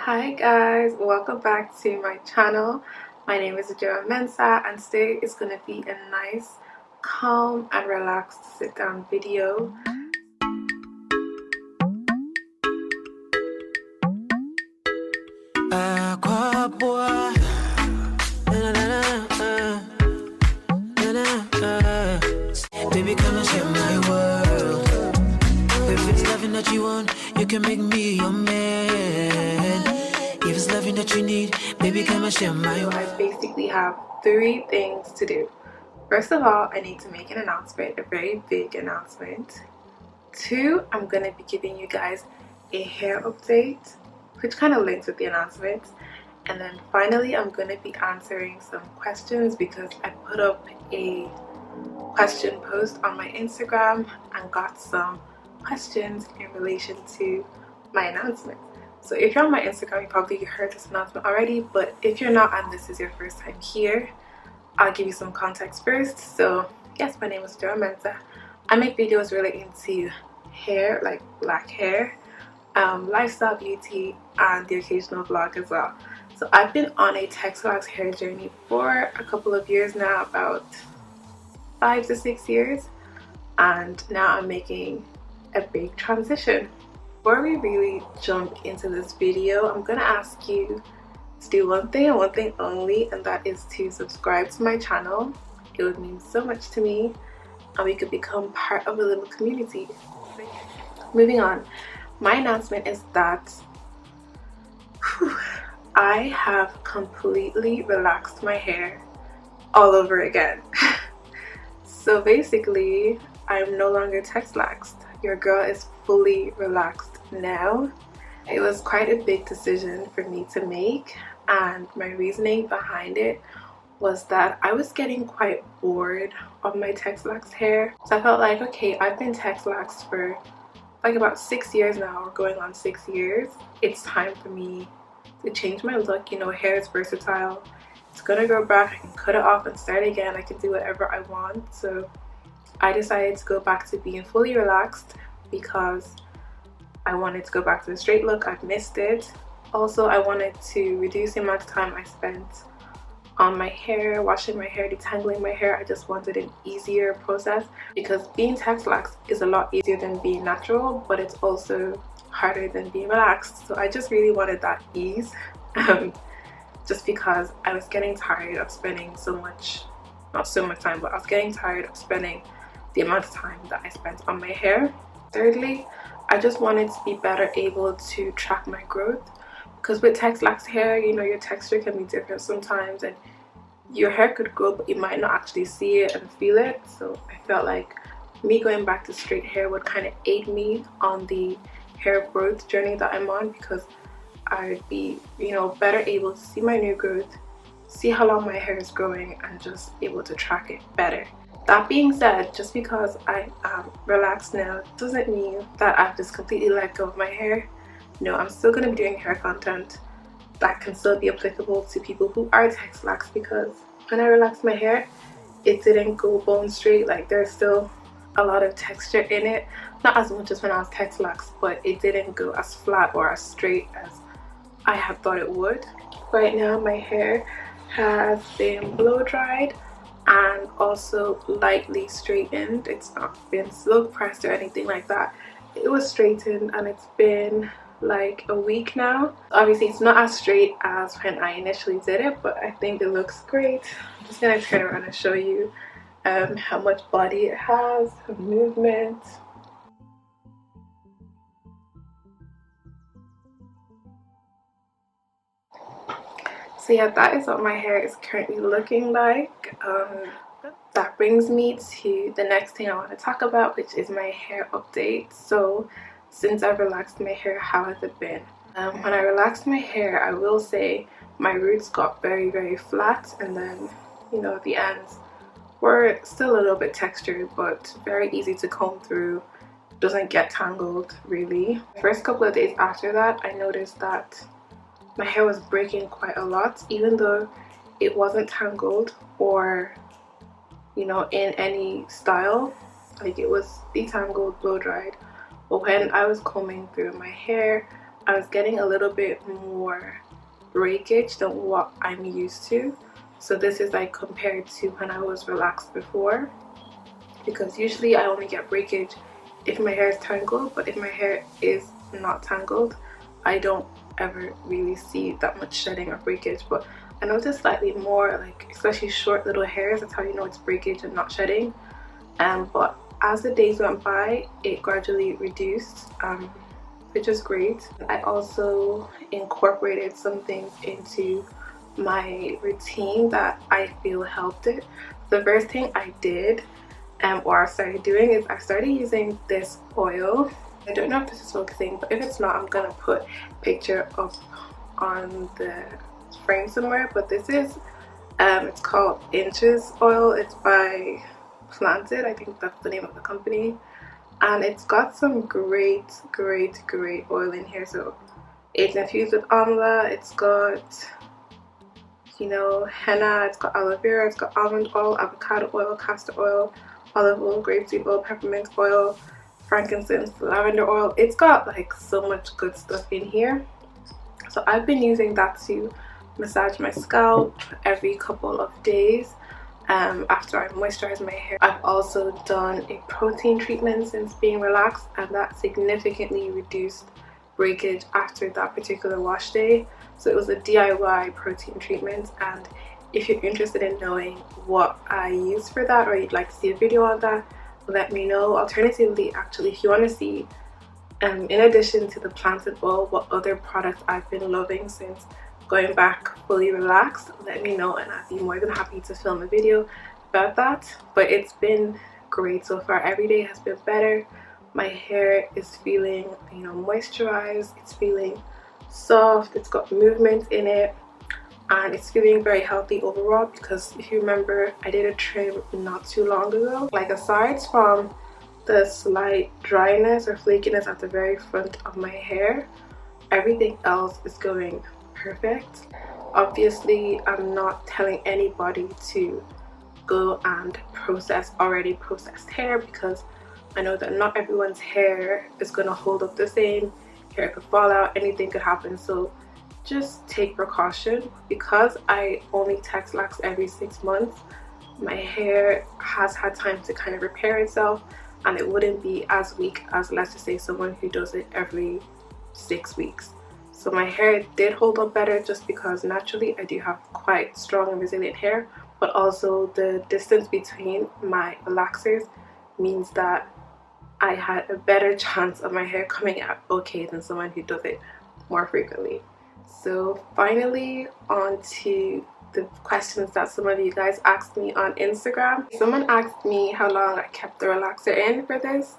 Hi guys, welcome back to my channel. My name is Joa Mensa and today is going to be a nice, calm and relaxed sit down video. Baby, come and share my world. If it's loving that you want, you can make me your man. If it's loving that you need, baby, come and share my world. I basically have three things to do. First of all, I need to make an announcement, a very big announcement. Two, I'm going to be giving you guys a hair update, which kind of links with the announcement. And then finally, I'm going to be answering some questions because I put up a question post on my Instagram and got some questions in relation to my announcement. So if you're on my Instagram, you probably heard this announcement already, but if you're not and this is your first time here, I'll give you some context first. So yes, my name is Joa Mensa. I make videos relating to hair, like black hair, lifestyle, beauty, and the occasional vlog as well. So I've been on a textbox hair journey for a couple of years now, about 5 to 6 years, and now I'm making a big transition. Before we really jump into this video, I'm gonna ask you to do one thing and one thing only, and that is to subscribe to my channel. It would mean so much to me and we could become part of a little community. Moving on, my announcement is that I have completely relaxed my hair all over again. So basically, I'm no longer text-laxed. Your girl is fully relaxed now. It was quite a big decision for me to make, and my reasoning behind it was that I was getting quite bored of my text-laxed hair. So I felt like, okay, I've been text-laxed for like about 6 years now, or going on 6 years. It's time for me to change my look. You know, hair is versatile. It's gonna grow back. I can cut it off and start again. I can do whatever I want. So I decided to go back to being fully relaxed because I wanted to go back to the straight look. I've missed it. Also, I wanted to reduce the amount of time I spent on my hair, washing my hair, detangling my hair. I just wanted an easier process because being text-laxed is a lot easier than being natural, but it's also harder than being relaxed. So I just really wanted that ease. Just because I was getting tired of spending not so much time, but I was getting tired of spending the amount of time that I spent on my hair. Thirdly, I just wanted to be better able to track my growth, because with text-laxed hair, you know, your texture can be different sometimes and your hair could grow but you might not actually see it and feel it. So I felt like me going back to straight hair would kind of aid me on the hair growth journey that I'm on, because I'd be, you know, better able to see my new growth, see how long my hair is growing, and just able to track it better. That being said, just because I am relaxed now doesn't mean that I've just completely let go of my hair. No, I'm still going to be doing hair content that can still be applicable to people who are text-laxed, because when I relaxed my hair, it didn't go bone straight. Like, there's still a lot of texture in it, not as much as when I was text-laxed, but it didn't go as flat or as straight as I had thought it would. Right now my hair has been blow dried and also lightly straightened. It's not been silk pressed or anything like that. It was straightened and it's been like a week now. Obviously it's not as straight as when I initially did it, but I think it looks great. I'm just gonna turn around and show you how much body it has, movement. So yeah, that is what my hair is currently looking like. That brings me to the next thing I want to talk about, which is my hair update. So since I've relaxed my hair, how has it been? When I relaxed my hair, I will say my roots got very, very flat, and then, you know, the ends were still a little bit textured, but very easy to comb through. Doesn't get tangled really. The first couple of days after that, I noticed that my hair was breaking quite a lot, even though it wasn't tangled or, you know, in any style. Like, it was detangled, blow dried. But when I was combing through my hair, I was getting a little bit more breakage than what I'm used to. So this is like compared to when I was relaxed before, because usually I only get breakage if my hair is tangled, but if my hair is not tangled, I don't ever really see that much shedding or breakage. But I noticed slightly more, like especially short little hairs, that's how you know it's breakage and not shedding. But as the days went by, it gradually reduced, which is great. I also incorporated some things into my routine that I feel helped it. The first thing I did, or I started doing, is I started using this oil. I don't know if this is focusing, but if it's not, I'm gonna put a picture up on the frame somewhere. But this is, it's called Inches oil. It's by Planted, I think that's the name of the company, and it's got some great oil in here. So it's infused with amla, it's got, you know, henna, it's got aloe vera, it's got almond oil, avocado oil, castor oil, olive oil, grapeseed oil, peppermint oil, frankincense, lavender oil. It's got like so much good stuff in here. So I've been using that to massage my scalp every couple of days after I moisturize my hair. I've also done a protein treatment since being relaxed, and that significantly reduced breakage after that particular wash day. So it was a DIY protein treatment, and if you're interested in knowing what I use for that, or you'd like to see a video on that, let me know. Alternatively, actually, if you want to see, in addition to the Planted oil, what other products I've been loving since going back fully relaxed, let me know and I'd be more than happy to film a video about that. But it's been great so far. Every day has been better. My hair is feeling, you know, moisturized, it's feeling soft, it's got movement in it, and it's feeling very healthy overall. Because if you remember, I did a trim not too long ago. Like, aside from the slight dryness or flakiness at the very front of my hair, everything else is going perfect. Obviously, I'm not telling anybody to go and process already processed hair, because I know that not everyone's hair is going to hold up the same. Hair could fall out, anything could happen. So just take precaution. Because I only Texlax every 6 months, my hair has had time to kind of repair itself, and it wouldn't be as weak as, let's just say, someone who does it every 6 weeks. So my hair did hold up better, just because naturally I do have quite strong and resilient hair, but also the distance between my relaxers means that I had a better chance of my hair coming out okay than someone who does it more frequently. So finally, on to the questions that some of you guys asked me on Instagram. Someone asked me how long I kept the relaxer in for this.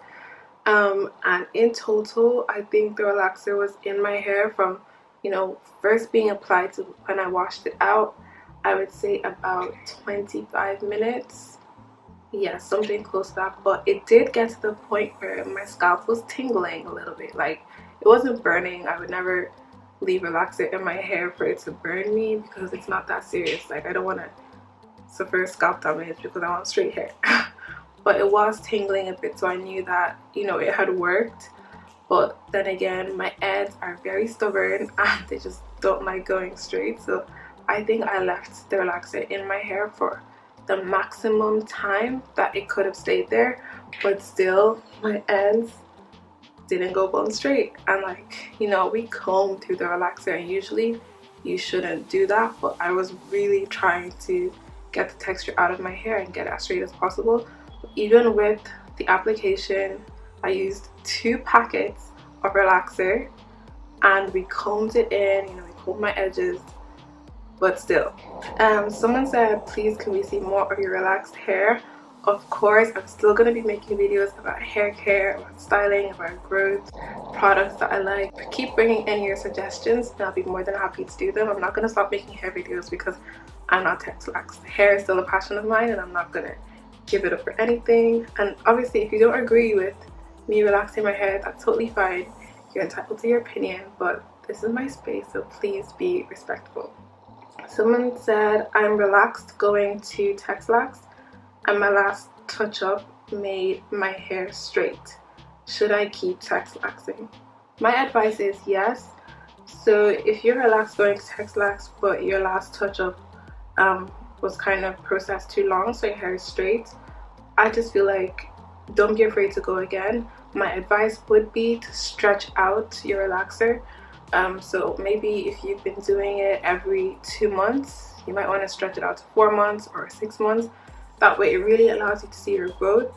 And in total, I think the relaxer was in my hair from, you know, first being applied to when I washed it out, I would say about 25 minutes. Yeah, something close to that. But it did get to the point where my scalp was tingling a little bit. Like, it wasn't burning. I would never leave relaxer in my hair for it to burn me, because it's not that serious. Like, I don't want to suffer scalp damage because I want straight hair. But it was tingling a bit, so I knew that, you know, it had worked. But then again, my ends are very stubborn and they just don't like going straight. So I think I left the relaxer in my hair for the maximum time that it could have stayed there. But still, my ends didn't go bone straight. And like, you know, we comb through the relaxer, and usually you shouldn't do that. But I was really trying to get the texture out of my hair and get it as straight as possible. Even with the application, I used 2 packets of relaxer, and we combed it in, you know, we combed my edges, but still. Someone said, please can we see more of your relaxed hair? Of course, I'm still going to be making videos about hair care, about styling, about growth, products that I like. Keep bringing in your suggestions and I'll be more than happy to do them. I'm not going to stop making hair videos because I'm not Texlax. Hair is still a passion of mine, and I'm not going to give it up for anything. And obviously, if you don't agree with me relaxing my hair, that's totally fine. You're entitled to your opinion, but this is my space, so please be respectful. Someone said, I'm relaxed going to Texlax, and my last touch-up made my hair straight. Should I keep Texlaxing? My advice is yes. So if you're relaxed going to Texlax but your last touch-up was kind of processed too long so your hair is straight, I just feel like don't be afraid to go again. My advice would be to stretch out your relaxer. So maybe if you've been doing it every 2 months, you might want to stretch it out to 4 months or 6 months. That way it really allows you to see your growth.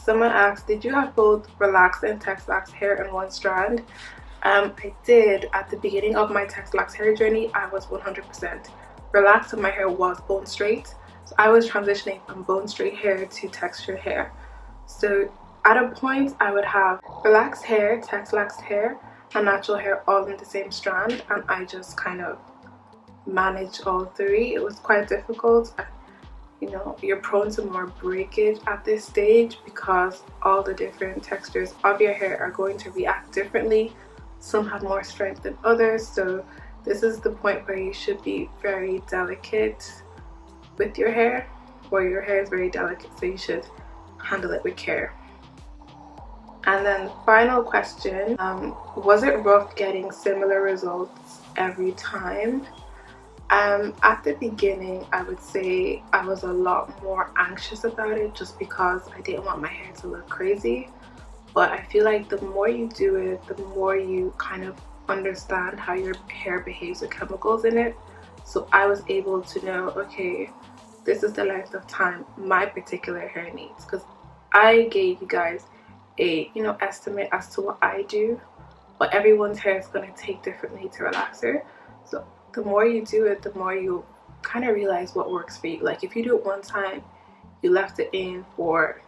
Someone asked, did you have both relaxed and Texlax hair in one strand? I did. At the beginning of my Texlax hair journey, I was 100% relaxed and my hair was bone straight. So I was transitioning from bone straight hair to textured hair. So at a point I would have relaxed hair, Texlaxed hair, and natural hair all in the same strand, and I just kind of managed all three. It was quite difficult. You know, you're prone to more breakage at this stage because all the different textures of your hair are going to react differently. Some have more strength than others, so this is the point where you should be very delicate with your hair, or your hair is very delicate, so you should handle it with care. And then final question, was it rough getting similar results every time? At the beginning, I would say I was a lot more anxious about it just because I didn't want my hair to look crazy. But I feel like the more you do it, the more you kind of understand how your hair behaves with chemicals in it. So I was able to know, okay, this is the length of time my particular hair needs, because I gave you guys a estimate as to what I do, but everyone's hair is going to take differently to relaxer. So the more you do it, the more you kind of realize what works for you. Like if you do it one time, you left it in for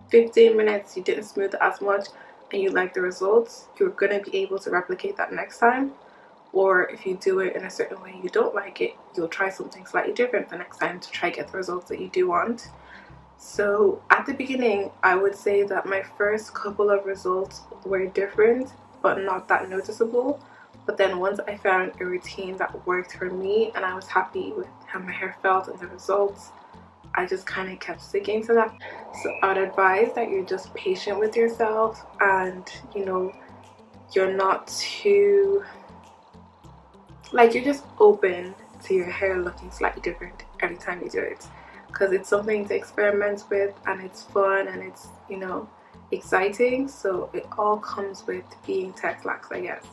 15 minutes, you didn't smooth it as much, and you like the results, you're going to be able to replicate that next time. Or if you do it in a certain way you don't like it, you'll try something slightly different the next time to try to get the results that you do want. So at the beginning, I would say that my first couple of results were different, but not that noticeable. But then once I found a routine that worked for me and I was happy with how my hair felt and the results, I just kind of kept sticking to that. So I'd advise that you're just patient with yourself, and you're not too, like, you're just open to your hair looking slightly different every time you do it, because it's something to experiment with and it's fun and it's exciting. So it all comes with being Texlax, I guess.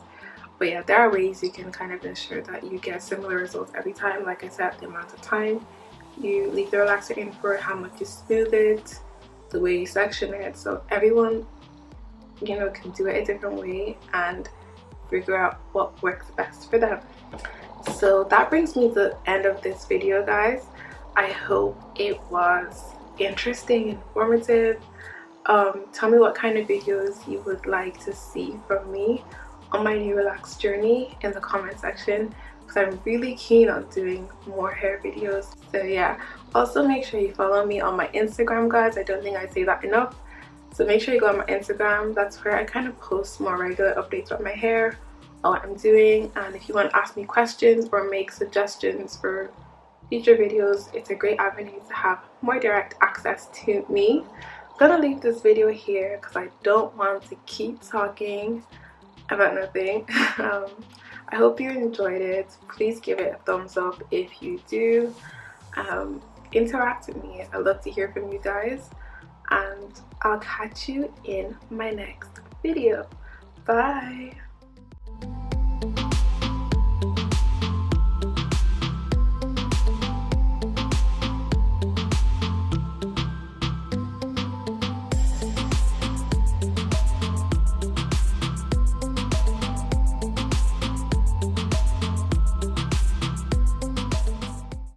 But yeah, there are ways you can kind of ensure that you get similar results every time. Like I said, the amount of time you leave the relaxer in for, how much you smooth it, the way you section it. So everyone can do it a different way and figure out what works best for them. So that brings me to the end of this video, guys. I hope it was interesting, informative. Tell me what kind of videos you would like to see from me on my new relax journey in the comment section, because I'm really keen on doing more hair videos. So yeah, also make sure you follow me on my Instagram, guys. I don't think I say that enough. So make sure you go on my Instagram. That's where I kind of post more regular updates on my hair, on what I'm doing, and if you want to ask me questions or make suggestions for future videos, it's a great avenue to have more direct access to me. I'm gonna leave this video here because I don't want to keep talking about nothing. I hope you enjoyed it. Please give it a thumbs up if you do. Interact with me. I love to hear from you guys, and I'll catch you in my next video. Bye.